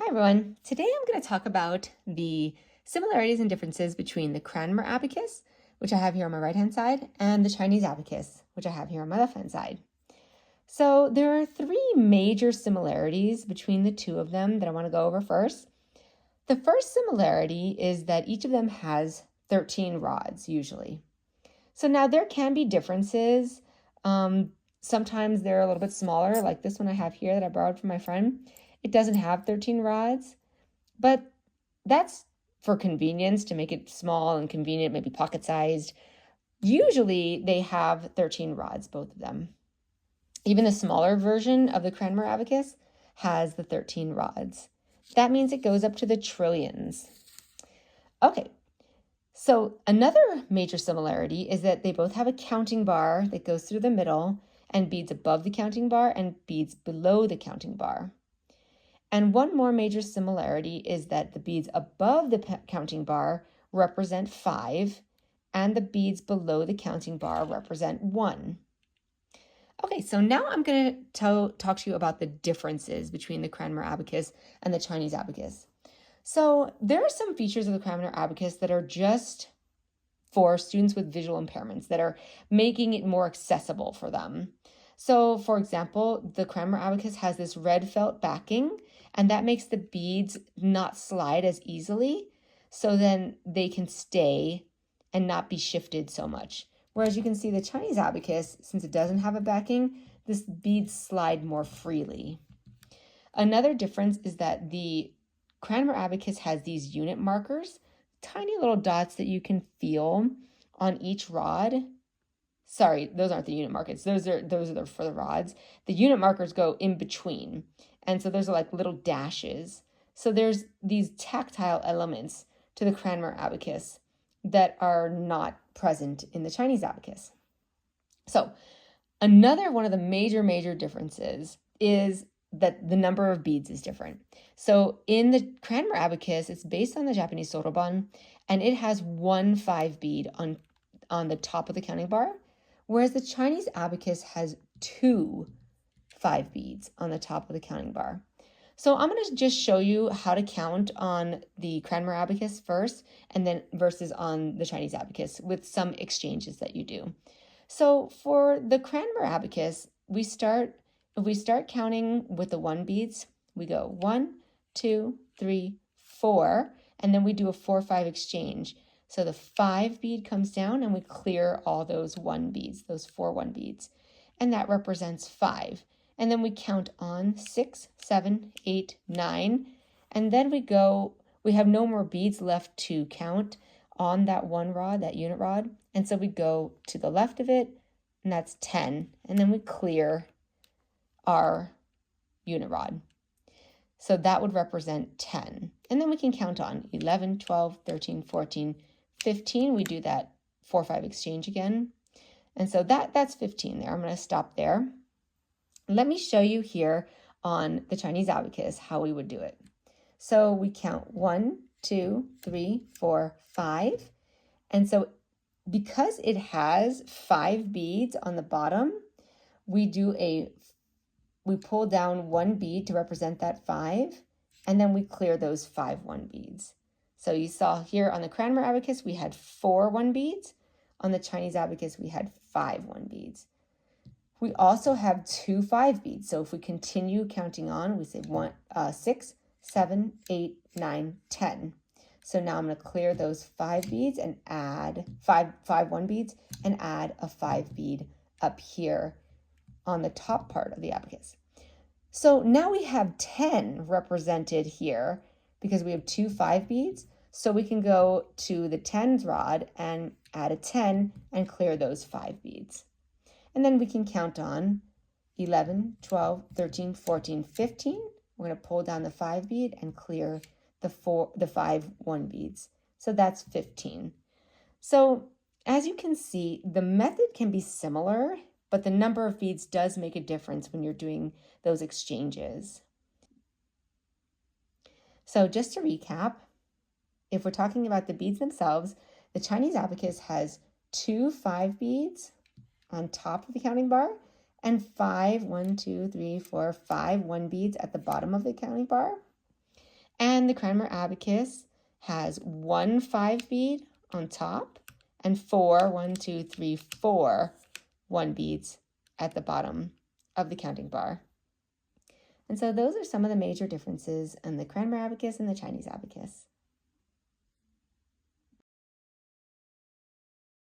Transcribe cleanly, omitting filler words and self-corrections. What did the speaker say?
everyone. Today I'm going to talk about the similarities and differences between the Cranmer Abacus, which I have here on my right-hand side, and the Chinese Abacus, which I have here on my left-hand side. So there are three major similarities between the two of them that I want to go over first. The first similarity is that each of them has 13 rods, usually. So now there can be differences. Sometimes they're a little bit smaller, like this one I have here that I borrowed from my friend. It doesn't have 13 rods, but that's for convenience, to make it small and convenient, maybe pocket-sized. Usually they have 13 rods, both of them. Even the smaller version of the Cranmer Abacus has the 13 rods. That means it goes up to the trillions. Okay, so another major similarity is that they both have a counting bar that goes through the middle and beads above the counting bar and beads below the counting bar. And one more major similarity is that the beads above the counting bar represent 5, and the beads below the counting bar represent 1. Okay, so now I'm going to talk to you about the differences between the Cranmer Abacus and the Chinese Abacus. So there are some features of the Cranmer Abacus that are just for students with visual impairments, that are making it more accessible for them. So for example, the Cranmer Abacus has this red felt backing, and that makes the beads not slide as easily, so then they can stay and not be shifted so much. Whereas you can see the Chinese Abacus, since it doesn't have a backing, this beads slide more freely. Another difference is that the Cranmer Abacus has these unit markers, tiny little dots that you can feel on each rod. Sorry, those aren't the unit markers. Those are for the rods. The unit markers go in between. And so there's like little dashes. So there's these tactile elements to the Cranmer Abacus that are not present in the Chinese Abacus. So another one of the major differences is that the number of beads is different. So in the Cranmer Abacus, it's based on the Japanese soroban, and it has 1 5 bead on the top of the counting bar, whereas the Chinese Abacus has 2 5 beads on the top of the counting bar. So I'm going to just show you how to count on the Cranmer Abacus first, and then versus on the Chinese Abacus with some exchanges that you do. So for the Cranmer Abacus, if we start counting with the 1 beads, we go 1, 2, 3, 4, and then we do a 4-5 exchange. So the 5 bead comes down and we clear all those 1 beads, those 4 1 beads, and that represents 5. And then we count on 6, 7, 8, 9, and then we have no more beads left to count on that one rod, that unit rod, and so we go to the left of it, and that's 10, and then we clear our unit rod. So that would represent 10. And then we can count on 11, 12, 13, 14, 15. We do that 4-5 exchange again. And so that's 15 there. I'm going to stop there. Let me show you here on the Chinese Abacus how we would do it. So we count 1, 2, 3, 4, 5. And so because it has 5 beads on the bottom, we pull down 1 bead to represent that 5, and then we clear those 5 1 beads. So you saw here on the Cranmer Abacus, we had 4 1 beads. On the Chinese Abacus, we had 5 1 beads. We also have 2 5 beads. So if we continue counting on, we say 6, 7, 8, 9, 10. So now I'm going to clear those 5 beads and add 5 1 beads and add a 5 bead up here on the top part of the abacus. So now we have 10 represented here because we have 2 5 beads. So we can go to the 10s rod and add a 10 and clear those 5 beads. And then we can count on 11, 12, 13, 14, 15. We're going to pull down the 5 bead and clear the 5 1 beads. So that's 15. So as you can see, the method can be similar, but the number of beads does make a difference when you're doing those exchanges. So just to recap, if we're talking about the beads themselves, the Chinese Abacus has 2 5 beads on top of the counting bar and 5 1 2 3 4 5 1 beads at the bottom of the counting bar. And the Cranmer Abacus has 1 5 bead on top and 4, 1, 2, 3, 4 1 beads at the bottom of the counting bar. And so those are some of the major differences in the Cranmer Abacus and the Chinese Abacus.